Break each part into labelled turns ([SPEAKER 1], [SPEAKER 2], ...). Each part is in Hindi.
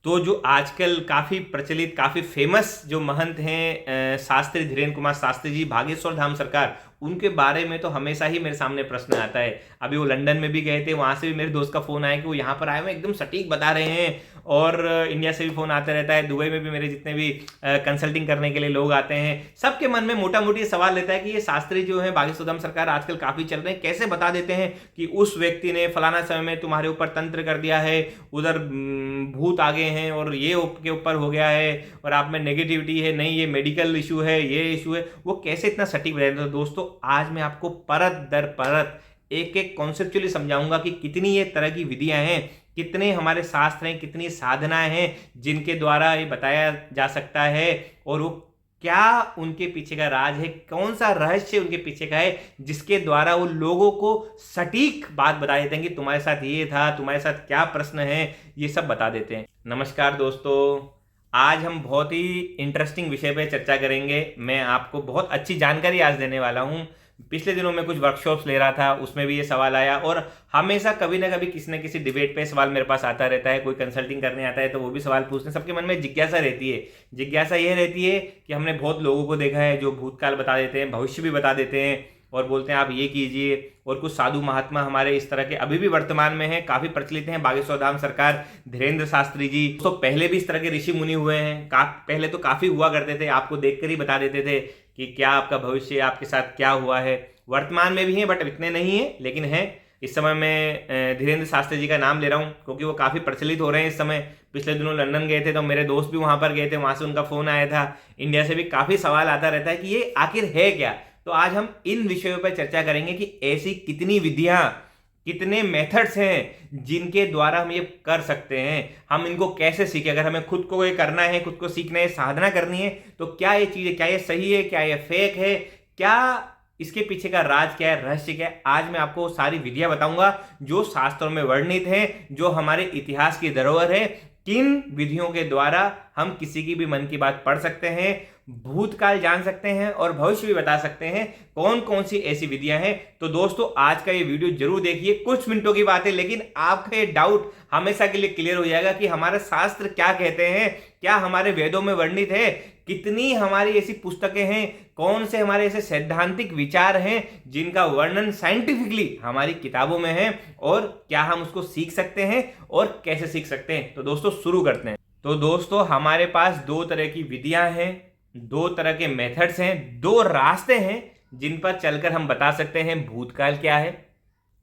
[SPEAKER 1] तो जो आजकल काफ़ी प्रचलित काफ़ी फेमस जो महंत हैं शास्त्री धीरेन्द्र कुमार शास्त्री जी भागेश्वर धाम सरकार, उनके बारे में तो हमेशा ही मेरे सामने प्रश्न आता है। अभी वो लंदन में भी गए थे, वहाँ से भी मेरे दोस्त का फ़ोन आया कि वो यहाँ पर आए हुए एकदम सटीक बता रहे हैं। और इंडिया से भी फ़ोन आता रहता है, दुबई में भी मेरे जितने भी कंसल्टिंग करने के लिए लोग आते हैं, सबके मन में मोटा मोटी सवाल रहता है कि ये शास्त्री जो है भागेश्वर धाम सरकार आजकल काफ़ी चल रहे हैं, कैसे बता देते हैं कि उस व्यक्ति ने फलाना समय में तुम्हारे ऊपर तंत्र कर दिया है, उधर भूत आ गए हैं और ये के ऊपर हो गया है और आप में नेगेटिविटी है, नहीं ये मेडिकल इशू है, ये इशू है, वो कैसे इतना सटीक बताते हैं। तो दोस्तों आज मैं आपको परत दर परत एक एक कॉन्सेप्चुअली समझाऊंगा कि कितनी ये तरह की विधियां हैं, कितने हमारे शास्त्र हैं, कितनी साधनाएं हैं जिनके द्वारा ये बताया जा सकता है, और वो क्या उनके पीछे का राज है, कौन सा रहस्य उनके पीछे का है जिसके द्वारा वो लोगों को सटीक बात बता देते हैं कि तुम्हारे साथ ये था, तुम्हारे साथ क्या प्रश्न है, ये सब बता देते हैं। नमस्कार दोस्तों, आज हम बहुत ही इंटरेस्टिंग विषय पे चर्चा करेंगे। मैं आपको बहुत अच्छी जानकारी आज देने वाला हूँ। पिछले दिनों में कुछ वर्कशॉप्स ले रहा था, उसमें भी ये सवाल आया, और हमेशा कभी ना कभी किसी न किसी डिबेट पे सवाल मेरे पास आता रहता है। कोई कंसल्टिंग करने आता है तो वो भी सवाल पूछते हैं। सबके मन में जिज्ञासा रहती है। जिज्ञासा ये रहती है कि हमने बहुत लोगों को देखा है जो भूतकाल बता देते हैं, भविष्य भी बता देते हैं और बोलते हैं आप ये कीजिए। और कुछ साधु महात्मा हमारे इस तरह के अभी भी वर्तमान में हैं, काफ़ी प्रचलित हैं, भागेश्वर धाम सरकार, धीरेन्द्र शास्त्री जी। तो पहले भी इस तरह के ऋषि मुनि हुए हैं, पहले तो काफ़ी हुआ करते थे, आपको देखकर ही बता देते थे कि क्या आपका भविष्य, आपके साथ क्या हुआ है। वर्तमान में भी हैं बट इतने नहीं हैं, लेकिन हैं। इस समय मैं धीरेन्द्र शास्त्री जी का नाम ले रहा हूँ क्योंकि वो काफ़ी प्रचलित हो रहे हैं इस समय। पिछले दिनों लंदन गए थे तो मेरे दोस्त भी वहाँ पर गए थे, वहाँ से उनका फ़ोन आया था। इंडिया से भी काफ़ी सवाल आता रहता है कि ये आखिर है क्या। तो आज हम इन विषयों पर चर्चा करेंगे कि ऐसी कितनी विधियां, कितने मेथड्स हैं जिनके द्वारा हम ये कर सकते हैं, हम इनको कैसे सीखें। अगर हमें खुद को ये करना है, खुद को सीखना है, साधना करनी है, तो क्या ये चीज़ है, क्या ये सही है, क्या ये फेक है, क्या इसके पीछे का राज क्या है, रहस्य क्या है। आज मैं आपको सारी विधियां बताऊंगा जो शास्त्रों में वर्णित हैं, जो हमारे इतिहास की धरोहर है। किन विधियों के द्वारा हम किसी की भी मन की बात पढ़ सकते हैं, भूतकाल जान सकते हैं और भविष्य भी बता सकते हैं। कौन कौन सी ऐसी विधियां हैं। तो दोस्तों आज का ये वीडियो जरूर देखिए, कुछ मिनटों की बात है लेकिन आपका ये डाउट हमेशा के लिए क्लियर हो जाएगा कि हमारे शास्त्र क्या कहते हैं, क्या हमारे वेदों में वर्णित है, कितनी हमारी ऐसी पुस्तकें हैं, कौन से हमारे ऐसे सैद्धांतिक विचार हैं जिनका वर्णन साइंटिफिकली हमारी किताबों में है, और क्या हम उसको सीख सकते हैं और कैसे सीख सकते हैं। तो दोस्तों शुरू करते हैं। तो दोस्तों हमारे पास दो तरह की विधियां हैं, दो तरह के मेथड्स हैं, दो रास्ते हैं जिन पर चलकर हम बता सकते हैं भूतकाल क्या है,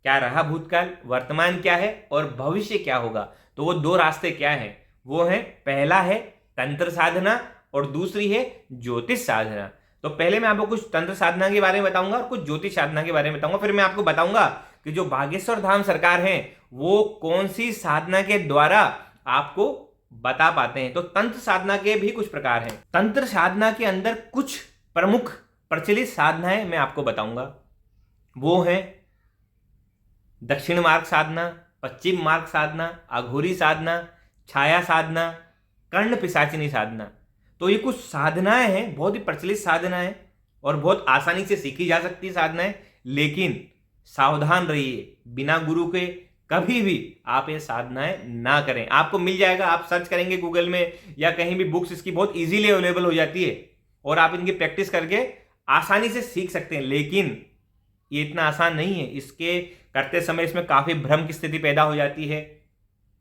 [SPEAKER 1] क्या रहा भूतकाल, वर्तमान क्या है और भविष्य क्या होगा। तो वो दो रास्ते क्या हैं, वो है, पहला है तंत्र साधना और दूसरी है ज्योतिष साधना। तो पहले मैं आपको कुछ तंत्र साधना के बारे में बताऊंगा और कुछ ज्योतिष साधना के बारे में बताऊंगा। फिर मैं आपको बताऊंगा कि जो भागेश्वर धाम सरकार है वो कौन सी साधना के द्वारा आपको बता पाते हैं। तो तंत्र साधना के भी कुछ प्रकार हैं। तंत्र साधना के अंदर कुछ प्रमुख प्रचलित साधनाएं मैं आपको बताऊंगा। वो है दक्षिण मार्ग साधना, पश्चिम मार्ग साधना, अघोरी साधना, छाया साधना, कर्ण पिशाचिनी साधना। तो ये कुछ साधनाएं हैं, बहुत ही प्रचलित साधनाएं और बहुत आसानी से सीखी जा सकती साधनाएं। लेकिन सावधान रहिए, बिना गुरु के कभी भी आप ये साधनाएं ना करें। आपको मिल जाएगा, आप सर्च करेंगे गूगल में या कहीं भी, बुक्स इसकी बहुत इजीली अवेलेबल हो जाती है और आप इनकी प्रैक्टिस करके आसानी से सीख सकते हैं। लेकिन ये इतना आसान नहीं है। इसके करते समय इसमें काफ़ी भ्रम की स्थिति पैदा हो जाती है।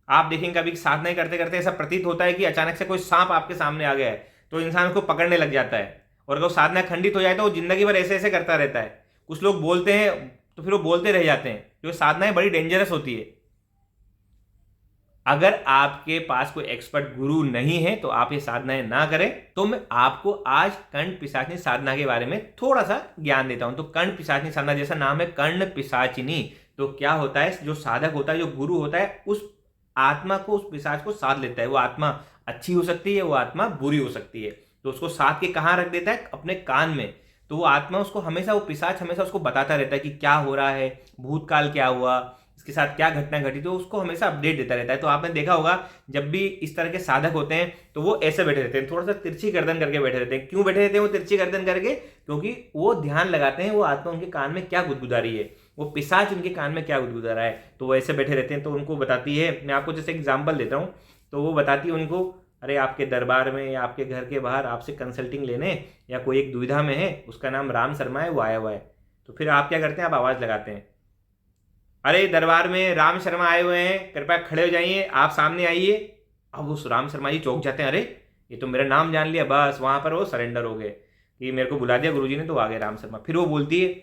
[SPEAKER 1] आप देखेंगे कभी साधनाएं करते करते ऐसा प्रतीत होता है कि अचानक से कोई सांप आपके सामने आ गया है तो इंसान उसको पकड़ने लग जाता है, और अगर वो साधना खंडित हो जाए तो वो जिंदगी भर ऐसे ऐसे करता रहता है। कुछ लोग बोलते हैं तो फिर वो बोलते रह जाते हैं। जो साधनाएं बड़ी डेंजरस होती है। अगर आपके पास कोई एक्सपर्ट गुरु नहीं है तो आप ये साधनाएं ना करें। तो मैं आपको आज कर्ण पिशाचिनी साधना के बारे में थोड़ा सा ज्ञान देता हूं। तो कर्ण पिशाचिनी साधना, जैसा नाम है कर्ण पिशाचिनी, तो क्या होता है, जो साधक होता है, जो गुरु होता है, उस आत्मा को, उस पिशाच को साध लेता है। वो आत्मा अच्छी हो सकती है, वो आत्मा बुरी हो सकती है। तो उसको साध के कहाँ रख देता है, अपने कान में। तो वो आत्मा उसको हमेशा, वो पिशाच हमेशा उसको बताता रहता है कि क्या हो रहा है, भूतकाल क्या हुआ, इसके साथ क्या घटना घटी, तो उसको हमेशा अपडेट देता रहता है। तो आपने देखा होगा जब भी इस तरह के साधक होते हैं तो वो ऐसे बैठे रहते हैं, थोड़ा सा तिरछी गर्दन करके बैठे रहते हैं। क्यों बैठे रहते हैं वो तिरछी गर्दन करके? क्योंकि वो ध्यान लगाते हैं वो आत्मा उनके कान में क्या गुदगुदा रही है, वो पिशाच उनके कान में क्या गुदगुदा रहा है, तो वो ऐसे बैठे रहते हैं। तो उनको बताती है, मैं आपको जैसे एग्जाम्पल देता हूँ तो वो बताती है उनको, अरे आपके दरबार में या आपके घर के बाहर आपसे कंसल्टिंग लेने या कोई एक दुविधा में है, उसका नाम राम शर्मा है, वो आया हुआ है। तो फिर आप क्या करते हैं, आप आवाज़ लगाते हैं, अरे दरबार में राम शर्मा आए हुए हैं, कृपया खड़े हो जाइए, आप सामने आइए। अब उस राम शर्मा जी चौंक जाते हैं, अरे ये तो मेरा नाम जान लिया, बस वहाँ पर वो सरेंडर हो गए कि मेरे को बुला दिया गुरुजी ने, तो आ गए राम शर्मा। फिर वो बोलती है,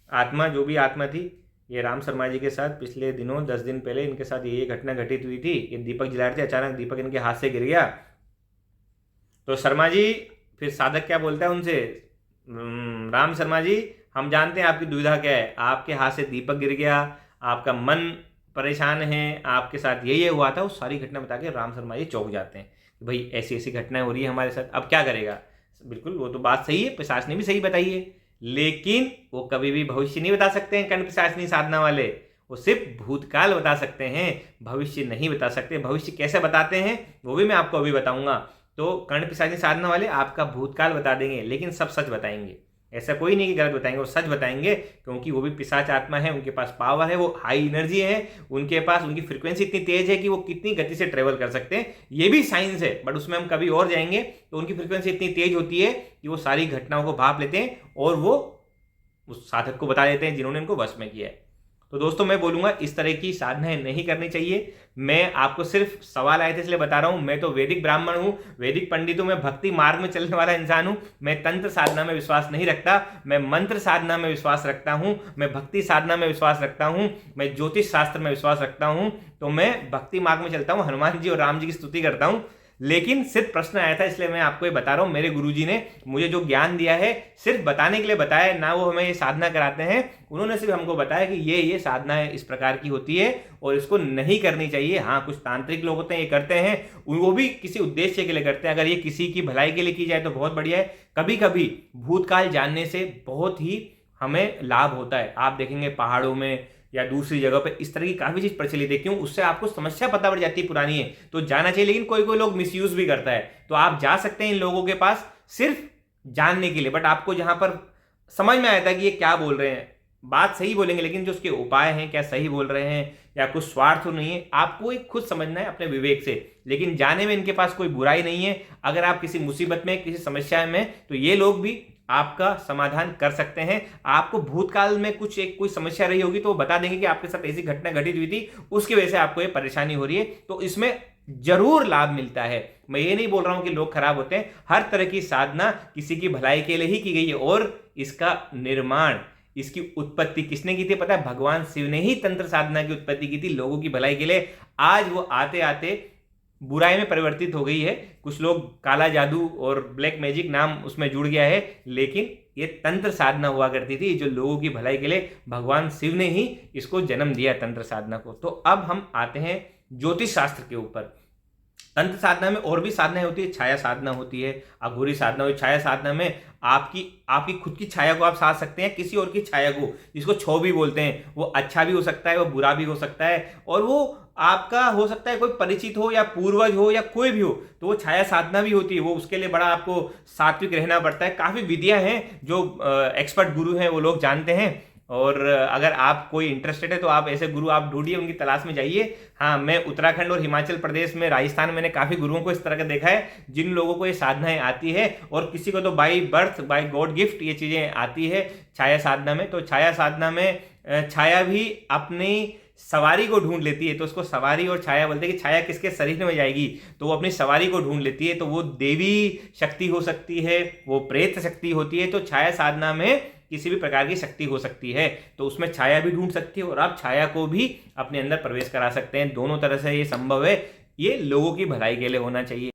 [SPEAKER 1] आत्मा जो भी आत्मा थी, ये राम शर्मा जी के साथ पिछले दिनों 10 दिन पहले इनके साथ ये घटना घटित हुई थी, ये दीपक जला रहे थे, अचानक दीपक इनके हाथ से गिर गया। तो शर्मा जी, फिर साधक क्या बोलता है उनसे, राम शर्मा जी हम जानते हैं आपकी दुविधा क्या है, आपके हाथ से दीपक गिर गया, आपका मन परेशान है, आपके साथ ये हुआ था। वो सारी घटना बता के राम शर्मा जी चौंक जाते हैं कि भाई ऐसी ऐसी घटनाएं हो रही है हमारे साथ, अब क्या करेगा। बिल्कुल वो तो बात सही है, पिशाच ने भी सही बताई है, लेकिन वो कभी भी भविष्य नहीं बता सकते हैं कर्ण पिशाचनी साधना वाले, वो सिर्फ भूतकाल बता सकते हैं, भविष्य नहीं बता सकते। भविष्य कैसे बताते हैं वो भी मैं आपको अभी बताऊंगा। तो कर्ण पिशाचनी साधना वाले आपका भूतकाल बता देंगे, लेकिन सब सच बताएंगे, ऐसा कोई नहीं कि गलत बताएंगे, वो सच बताएंगे, क्योंकि वो भी पिशाच आत्मा है, उनके पास पावर है, वो हाई एनर्जी है, उनके पास उनकी फ्रीक्वेंसी इतनी तेज है कि वो कितनी गति से ट्रेवल कर सकते हैं। ये भी साइंस है, बट उसमें हम कभी और जाएंगे। तो उनकी फ्रीक्वेंसी इतनी तेज होती है कि वो सारी घटनाओं को भाप लेते हैं और वो उस साधक को बता देते हैं जिन्होंने इनको वश में किया है। तो दोस्तों मैं बोलूंगा इस तरह की साधनाएं नहीं करनी चाहिए। मैं आपको सिर्फ सवाल आए थे इसलिए बता रहा हूं, मैं तो वैदिक ब्राह्मण हूं, वैदिक पंडित हूं, मैं भक्ति मार्ग में चलने वाला इंसान हूं। मैं तंत्र साधना में विश्वास नहीं रखता, मैं मंत्र साधना में विश्वास रखता हूं, मैं भक्ति साधना में विश्वास रखता हूं, मैं ज्योतिष शास्त्र में विश्वास रखता हूं। तो मैं भक्ति मार्ग में चलता हूं, हनुमान जी और राम जी की स्तुति करता हूं। लेकिन सिर्फ प्रश्न आया था इसलिए मैं आपको ये बता रहा हूं। मेरे गुरुजी ने मुझे जो ज्ञान दिया है सिर्फ बताने के लिए बताया है, ना वो हमें ये साधना कराते हैं। उन्होंने सिर्फ हमको बताया कि ये साधना है, इस प्रकार की होती है और इसको नहीं करनी चाहिए। हाँ, कुछ तांत्रिक लोग होते हैं ये करते हैं, वो भी किसी उद्देश्य के लिए करते हैं। अगर ये किसी की भलाई के लिए की जाए तो बहुत बढ़िया है। कभी कभी भूतकाल जानने से बहुत ही हमें लाभ होता है। आप देखेंगे पहाड़ों में या दूसरी जगह पे इस तरह की काफी चीज प्रचलित है, क्यों, उससे आपको समस्या पता पड़ जाती है पुरानी है तो जाना चाहिए। लेकिन कोई कोई लोग मिसयूज भी करता है, तो आप जा सकते हैं इन लोगों के पास सिर्फ जानने के लिए, बट आपको जहां पर समझ में आया था कि ये क्या बोल रहे हैं, बात सही बोलेंगे लेकिन जो उसके उपाय हैं क्या सही बोल रहे हैं या कुछ स्वार्थ तो नहीं है, आपको एक खुद समझना है अपने विवेक से। लेकिन जाने में इनके पास कोई बुराई नहीं है। अगर आप किसी मुसीबत में किसी समस्या में, तो ये लोग भी आपका समाधान कर सकते हैं। आपको भूतकाल में कोई समस्या रही होगी तो वो बता देंगे कि आपके साथ ऐसी घटना घटित हुई थी, उसकी वजह से आपको ये परेशानी हो रही है। तो इसमें जरूर लाभ मिलता है। मैं ये नहीं बोल रहा हूं कि लोग खराब होते हैं, हर तरह की साधना किसी की भलाई के लिए ही की गई है। और इसका निर्माण, इसकी उत्पत्ति किसने की थी पता है? भगवान शिव ने ही तंत्र साधना की उत्पत्ति की थी लोगों की भलाई के लिए। आज वो आते आते बुराई में परिवर्तित हो गई है। कुछ लोग काला जादू और ब्लैक मैजिक नाम उसमें जुड़ गया है, लेकिन ये तंत्र साधना हुआ करती थी जो लोगों की भलाई के लिए भगवान शिव ने ही इसको जन्म दिया तंत्र साधना को। तो अब हम आते हैं ज्योतिष शास्त्र के ऊपर। तंत्र साधना में और भी साधनाएं होती है, छाया साधना होती है, अघोरी साधना होती है। छाया साधना में आपकी खुद की छाया को आप साध सकते हैं, किसी और की छाया को, जिसको छो भी बोलते हैं। वो अच्छा भी हो सकता है, वो बुरा भी हो सकता है, और वो आपका हो सकता है कोई परिचित हो या पूर्वज हो या कोई भी हो, तो वो छाया साधना भी होती है। वो उसके लिए बड़ा आपको सात्विक रहना पड़ता है। काफी विधियां हैं जो एक्सपर्ट गुरु हैं वो लोग जानते हैं। और अगर आप कोई इंटरेस्टेड है तो आप ऐसे गुरु आप ढूंढिए, उनकी तलाश में जाइए। हाँ, मैं उत्तराखंड और हिमाचल प्रदेश में, राजस्थान में मैंने काफ़ी गुरुओं को इस तरह का देखा है जिन लोगों को ये साधनाएं आती है, और किसी को तो by birth bye God gift ये चीज़ें आती है छाया साधना में। तो छाया साधना में छाया भी अपनी सवारी को ढूंढ लेती है, तो उसको सवारी और छाया बोलते हैं कि छाया किसके शरीर में जाएगी, तो वो अपनी सवारी को ढूंढ लेती है। तो वो देवी शक्ति हो सकती है, वो प्रेत शक्ति होती है। तो छाया साधना में किसी भी प्रकार की शक्ति हो सकती है, तो उसमें छाया भी ढूंढ सकती है और आप छाया को भी अपने अंदर प्रवेश करा सकते हैं। दोनों तरह से ये संभव है, ये लोगों की भलाई के लिए होना चाहिए।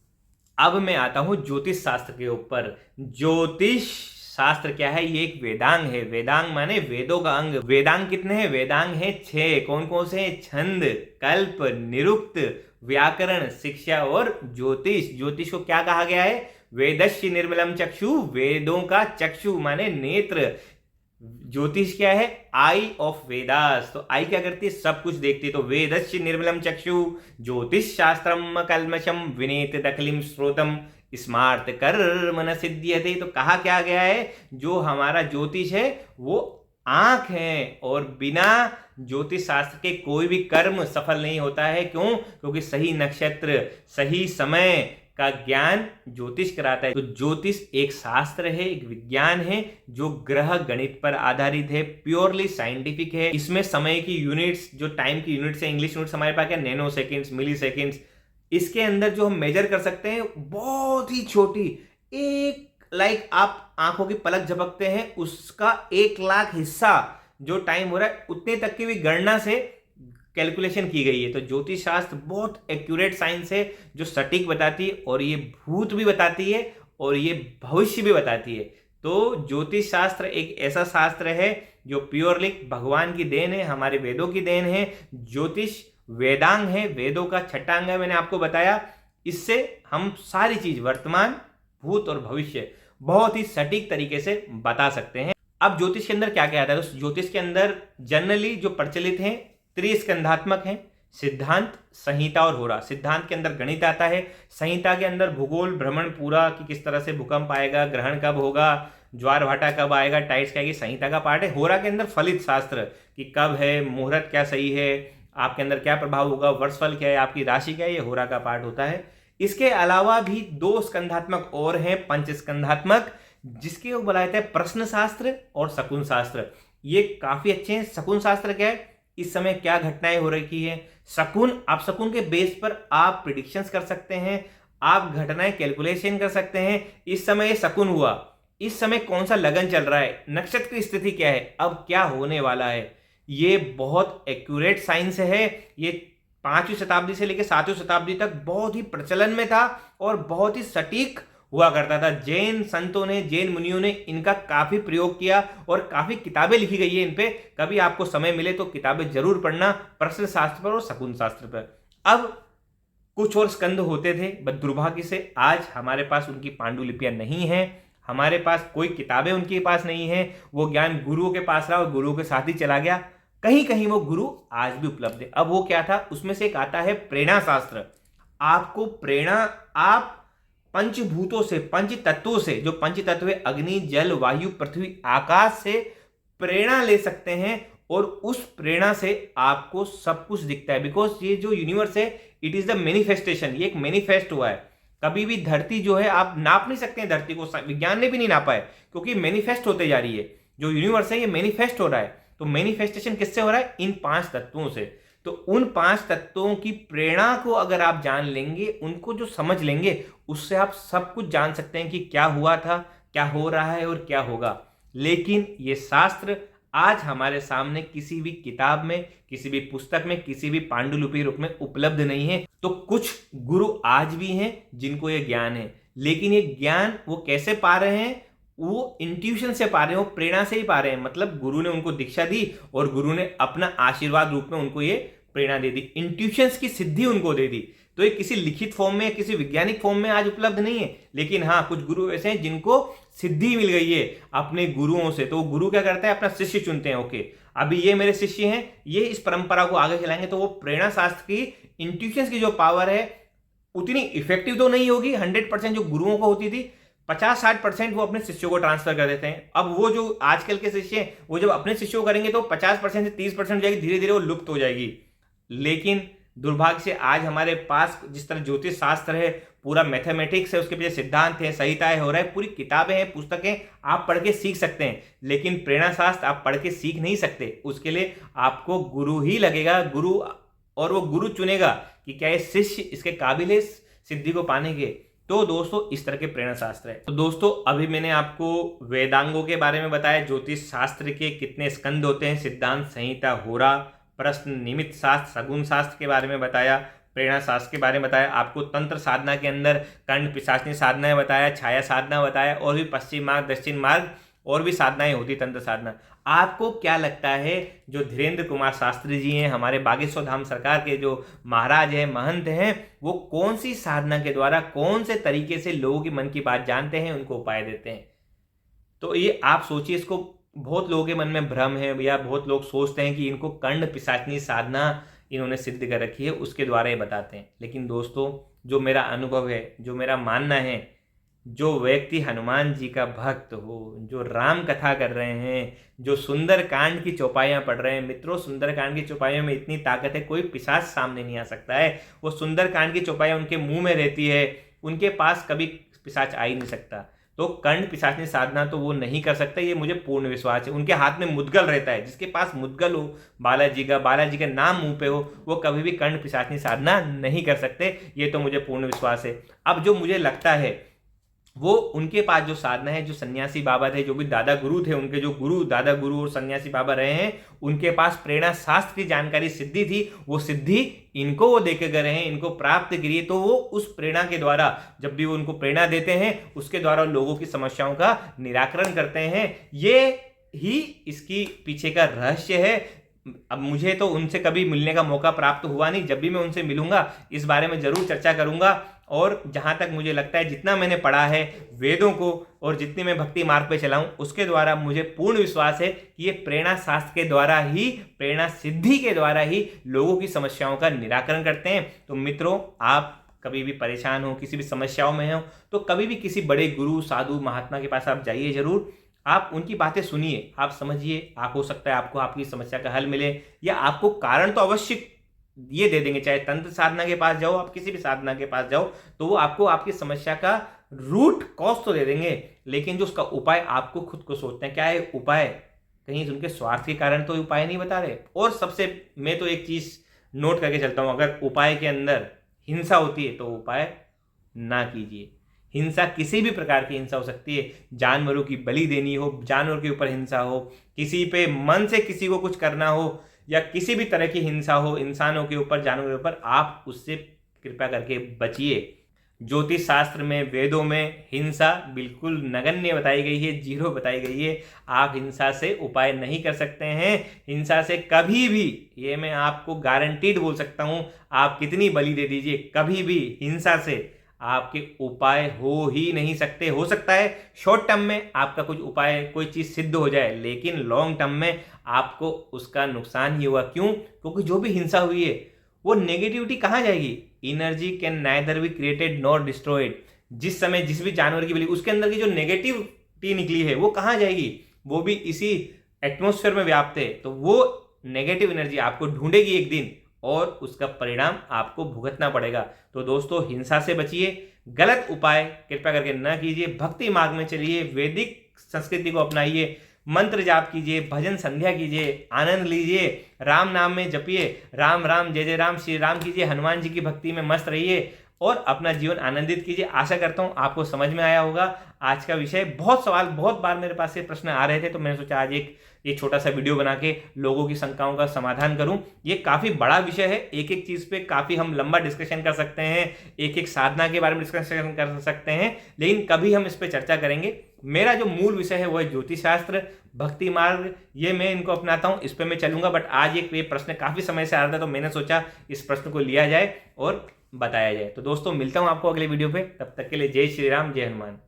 [SPEAKER 1] अब मैं आता हूं ज्योतिष शास्त्र के ऊपर। ज्योतिष शास्त्र क्या है? ये एक वेदांग है। वेदांग माने वेदों का अंग। वेदांग कितने हैं? वेदांग हैं 6। कौन कौन से हैं? छंद, कल्प, निरुक्त, व्याकरण, शिक्षा और ज्योतिष। ज्योतिष को क्या कहा गया है? वेदस्य निर्मलम चक्षु, वेदों का चक्षु माने नेत्र। ज्योतिष क्या है? आई ऑफ वेदास। तो आई क्या करती है? सब कुछ देखती है। तो वेदस्य निर्मलम चक्षु ज्योतिष शास्त्रम कल्मषम विनेत दखलिम श्रोतम स्मार्त कर्म न सिद्ध्यते। तो कहा क्या गया है? जो हमारा ज्योतिष है वो आंख है, और बिना ज्योतिष शास्त्र के कोई भी कर्म सफल नहीं होता है। क्यों? क्योंकि सही नक्षत्र, सही समय का ज्ञान ज्योतिष कराता है। तो ज्योतिष एक शास्त्र है, एक विज्ञान है जो ग्रह गणित पर आधारित है, प्योरली साइंटिफिक है। इसमें समय की यूनिट्स, जो टाइम की यूनिट्स है, इंग्लिश यूनिट्स हमारे पास क्या, नैनो सेकेंड्स, मिली सेकेंड्स, इसके अंदर जो हम मेजर कर सकते हैं बहुत ही छोटी, एक आप आंखों की पलक झपकते हैं उसका 1,00,000 हिस्सा जो टाइम हो रहा है, उतने तक की भी गणना से कैलकुलेशन की गई है। तो ज्योतिष शास्त्र बहुत एक्यूरेट साइंस है जो सटीक बताती है, और ये भूत भी बताती है और ये भविष्य भी बताती है। तो ज्योतिष शास्त्र एक ऐसा शास्त्र है जो प्योरली भगवान की देन है, हमारे वेदों की देन है। ज्योतिष वेदांग है, वेदों का छठा अंग है, मैंने आपको बताया। इससे हम सारी चीज, वर्तमान, भूत और भविष्य बहुत ही सटीक तरीके से बता सकते हैं। अब ज्योतिष के अंदर क्या क्या आता है? तो ज्योतिष के अंदर जनरली जो प्रचलित हैं त्रिस्कंधात्मक हैं, सिद्धांत, संहिता और होरा। सिद्धांत के अंदर गणित आता है, संहिता के अंदर भूगोल, भ्रमण पूरा कि किस तरह से भूकंप आएगा, ग्रहण कब होगा, ज्वार भाटा कब आएगा, टाइड्स क्या, संहिता का पार्ट है। होरा के अंदर फलित शास्त्र कि कब है, मुहूर्त क्या सही है, आपके अंदर क्या प्रभाव होगा, वर्षफल क्या है, आपकी राशि क्या है, ये होरा का पार्ट होता है। इसके अलावा भी 2 स्कंधात्मक और हैं, पंचस्कंधात्मक, जिसके वो बोला जाता है प्रश्न शास्त्र और शकुन शास्त्र। ये काफी अच्छे हैं। शकुन शास्त्र क्या है, इस समय क्या घटनाएं हो रही है। शकुन, आप शकुन के बेस पर आप प्रिडिक्शंस कर सकते हैं, आप घटनाएं कैलकुलेशन कर सकते हैं। इस समय ये शकुन हुआ, इस समय कौन सा लगन चल रहा है, नक्षत्र की स्थिति क्या है, अब क्या होने वाला है। ये बहुत एक्यूरेट साइंस है। ये 5वीं शताब्दी से लेकर 7वीं शताब्दी तक बहुत ही प्रचलन में था और बहुत ही सटीक हुआ करता था। जैन संतों ने, जैन मुनियों ने इनका काफी प्रयोग किया और काफी किताबें लिखी गई है इन पे। कभी आपको समय मिले तो किताबें जरूर पढ़ना, प्रश्न शास्त्र पर और शकुन शास्त्र पर। अब कुछ और स्कंद होते थे, बट दुर्भाग्य से आज हमारे पास उनकी पांडुलिपियां नहीं है, हमारे पास कोई किताबें उनके पास नहीं है। वो ज्ञान गुरुओं के पास रहा और गुरुओं के साथ ही चला गया। कहीं कहीं वो गुरु आज भी उपलब्ध है। अब वो क्या था, उसमें से एक आता है प्रेरणा शास्त्र। आपको प्रेरणा, आप पंचभूतों से, पंच तत्वों से, जो पंच तत्व है अग्नि, जल, वायु, पृथ्वी, आकाश से प्रेरणा ले सकते हैं और उस प्रेरणा से आपको सब कुछ दिखता है। बिकॉज ये जो यूनिवर्स है, इट इज द मैनिफेस्टेशन, ये एक मैनिफेस्ट हुआ है। कभी भी धरती जो है, आप नाप नहीं सकते हैं धरती को, विज्ञान ने भी नहीं नापा है, क्योंकि मैनिफेस्ट होते जा रही है। जो यूनिवर्स है ये मैनिफेस्ट हो रहा है। तो मैनिफेस्टेशन किससे हो रहा है? इन 5 तत्वों से। तो उन 5 तत्वों की प्रेरणा को अगर आप जान लेंगे, उनको जो समझ लेंगे, उससे आप सब कुछ जान सकते हैं कि क्या हुआ था, क्या हो रहा है और क्या होगा। लेकिन ये शास्त्र आज हमारे सामने किसी भी किताब में, किसी भी पुस्तक में, किसी भी पांडुलिपि रूप में उपलब्ध नहीं है। तो कुछ गुरु आज भी हैं जिनको ये ज्ञान है, लेकिन ये ज्ञान वो कैसे पा रहे हैं? वो इंट्यूशन से पा रहे हैं, वो प्रेरणा से ही पा रहे हैं। मतलब गुरु ने उनको दीक्षा दी और गुरु ने अपना आशीर्वाद रूप में उनको ये प्रेरणा दे दी, इंट्यूशंस की सिद्धि उनको दे दी। तो ये किसी लिखित फॉर्म में, किसी वैज्ञानिक फॉर्म में आज उपलब्ध नहीं है। लेकिन हाँ, कुछ गुरु ऐसे हैं जिनको सिद्धि मिल गई है अपने गुरुओं से। तो गुरु क्या करता है, अपना शिष्य चुनते हैं। ओके, अभी ये मेरे शिष्य हैं, ये इस परंपरा को आगे चलाएंगे। तो वो प्रेरणा शास्त्र की, इंट्यूशंस की जो पावर है, उतनी इफेक्टिव तो नहीं होगी 100% जो गुरुओं को होती थी। 50-60% वो अपने शिष्यों को ट्रांसफर कर देते हैं। अब वो जो आजकल के शिष्य हैं, वो जब अपने शिष्यों को करेंगे तो 50% से 30% हो जाएगी, धीरे धीरे वो लुप्त हो जाएगी। लेकिन दुर्भाग्य से आज हमारे पास जिस तरह ज्योतिष शास्त्र है, पूरा मैथमेटिक्स है, उसके पीछे सिद्धांत है, संहिताएं हो रहा है, पूरी किताबें हैं, पुस्तकें आप पढ़ के सीख सकते हैं। लेकिन प्रेरणा शास्त्र आप पढ़ के सीख नहीं सकते, उसके लिए आपको गुरु ही लगेगा, गुरु, और वो गुरु चुनेगा कि क्या ये शिष्य इसके काबिल है सिद्धि को पाने के। तो दोस्तों, इस तरह के प्रेरणा शास्त्र है। तो दोस्तों, अभी मैंने आपको वेदांगों के बारे में बताया, ज्योतिष शास्त्र के कितने स्कंद होते हैं, सिद्धांत, संहिता, होरा, प्रश्न, निमित्त शास्त्र, सगुन शास्त्र के बारे में बताया, प्रेरणा शास्त्र के बारे में बताया, आपको तंत्र साधना के अंदर कंड पिशाचनी साधनाएं बताया, छाया साधना बताया, और भी पश्चिम मार्ग, दक्षिण मार्ग, और भी साधनाएं होती तंत्र साधना। आपको क्या लगता है, जो धीरेन्द्र कुमार शास्त्री जी हैं, हमारे बागेश्वर धाम सरकार के जो महाराज हैं, महंत हैं, वो कौन सी साधना के द्वारा, कौन से तरीके से लोगों की मन की बात जानते हैं, उनको उपाय देते हैं? तो ये आप सोचिए, इसको बहुत लोगों के मन में भ्रम है, या बहुत लोग सोचते हैं कि इनको कंड पिशाचनी साधना इन्होंने सिद्ध कर रखी है, उसके द्वारा ये बताते हैं। लेकिन दोस्तों, जो मेरा अनुभव है, जो मेरा मानना है, जो व्यक्ति हनुमान जी का भक्त हो, जो राम कथा कर रहे हैं, जो सुंदर कांड की चौपाइयाँ पढ़ रहे हैं, मित्रों सुंदर कांड की चौपाइयों में इतनी ताकत है, कोई पिशाच सामने नहीं आ सकता है। वो सुंदर कांड की चौपाइयाँ उनके मुंह में रहती है, उनके पास कभी पिशाच आ ही नहीं सकता। तो कर्ण पिशाचनी साधना तो वो नहीं कर सकता, ये मुझे पूर्ण विश्वास है। उनके हाथ में मुद्गल रहता है, जिसके पास मुद्गल हो बालाजी का नाम मुंह पे हो, वो कभी भी कर्ण पिशाचनी साधना नहीं कर सकते, ये तो मुझे पूर्ण विश्वास है। अब जो मुझे लगता है वो उनके पास जो साधना है, जो सन्यासी बाबा थे, जो भी दादा गुरु थे, उनके जो गुरु दादा गुरु और सन्यासी बाबा रहे हैं, उनके पास प्रेरणा शास्त्र की जानकारी सिद्धि थी, वो सिद्धि इनको वो देके गए हैं, इनको प्राप्त करिए। तो वो उस प्रेरणा के द्वारा, जब भी वो उनको प्रेरणा देते हैं, उसके द्वारा लोगों की समस्याओं का निराकरण करते हैं। ये ही इसकी पीछे का रहस्य है। अब मुझे तो उनसे कभी मिलने का मौका प्राप्त हुआ नहीं, जब भी मैं उनसे मिलूंगा इस बारे में जरूर चर्चा करूंगा। और जहां तक मुझे लगता है, जितना मैंने पढ़ा है वेदों को और जितनी मैं भक्ति मार्ग पे चला हूं, उसके द्वारा मुझे पूर्ण विश्वास है कि ये प्रेरणा शास्त्र के द्वारा ही, प्रेरणा सिद्धि के द्वारा ही लोगों की समस्याओं का निराकरण करते हैं। तो मित्रों, आप कभी भी परेशान हो, किसी भी समस्याओं में हो, तो कभी भी किसी बड़े गुरु साधु महात्मा के पास आप जाइए जरूर। आप उनकी बातें सुनिए, आप समझिए, आप हो सकता है आपको आपकी समस्या का हल मिले, या आपको कारण तो अवश्य ये दे देंगे। चाहे तंत्र साधना के पास जाओ, आप किसी भी साधना के पास जाओ, तो वो आपको आपकी समस्या का रूट कॉज तो दे देंगे, लेकिन जो उसका उपाय आपको खुद को सोचते हैं क्या है उपाय, कहीं उनके स्वार्थ के कारण तो उपाय नहीं बता रहे। और सबसे मैं तो एक चीज नोट करके चलता हूं, अगर उपाय के अंदर हिंसा होती है तो उपाय ना कीजिए। हिंसा किसी भी प्रकार की हिंसा हो सकती है, जानवरों की बलि देनी हो, जानवर के ऊपर हिंसा हो, किसी पे मन से किसी को कुछ करना हो, या किसी भी तरह की हिंसा हो इंसानों के ऊपर, जानवरों के ऊपर, आप उससे कृपया करके बचिए। ज्योतिष शास्त्र में, वेदों में हिंसा बिल्कुल नगण्य बताई गई है, जीरो बताई गई है। आप हिंसा से उपाय नहीं कर सकते हैं। हिंसा से कभी भी, ये मैं आपको गारंटीड बोल सकता हूं, आप कितनी बलि दे दीजिए, कभी भी हिंसा से आपके उपाय हो ही नहीं सकते। हो सकता है शॉर्ट टर्म में आपका कुछ उपाय, कोई चीज सिद्ध हो जाए, लेकिन लॉन्ग टर्म में आपको उसका नुकसान ही हुआ। क्यों? क्योंकि जो भी हिंसा हुई है, वो नेगेटिविटी कहाँ जाएगी? Energy can neither be created nor destroyed. जिस समय जिस भी जानवर की बलि, उसके अंदर की जो नेगेटिविटी निकली है वो कहाँ जाएगी? वो भी इसी एटमोस्फेयर में व्याप्त है। तो वो नेगेटिव एनर्जी आपको ढूंढेगी एक दिन, और उसका परिणाम आपको भुगतना पड़ेगा। तो दोस्तों, हिंसा से बचिए, गलत उपाय कृपया करके न कीजिए, भक्ति मार्ग में चलिए, वैदिक संस्कृति को अपनाइए, मंत्र जाप कीजिए, भजन संध्या कीजिए, आनंद लीजिए, राम नाम में जपिए, राम राम जय जय राम श्री राम कीजिए, हनुमान जी की भक्ति में मस्त रहिए और अपना जीवन आनंदित कीजिए। आशा करता हूँ आपको समझ में आया होगा आज का विषय। बहुत सवाल, बहुत बार मेरे पास ये प्रश्न आ रहे थे, तो मैंने सोचा आज ये छोटा सा वीडियो बना के लोगों की शंकाओं का समाधान करूं। ये काफी बड़ा विषय है, एक एक चीज पे काफी हम लंबा डिस्कशन कर सकते हैं, एक एक साधना के बारे में डिस्कशन कर सकते हैं, लेकिन कभी हम इस पे चर्चा करेंगे। मेरा जो मूल विषय है वो है ज्योतिष शास्त्र, भक्ति मार्ग, ये मैं इनको अपनाता हूँ, इस पे मैं चलूंगा। बट आज ये प्रश्न काफी समय से आ रहा था, तो मैंने सोचा इस प्रश्न को लिया जाए और बताया जाए। तो दोस्तों, मिलता हूं आपको अगले वीडियो पे, तब तक के लिए जय श्री राम, जय हनुमान।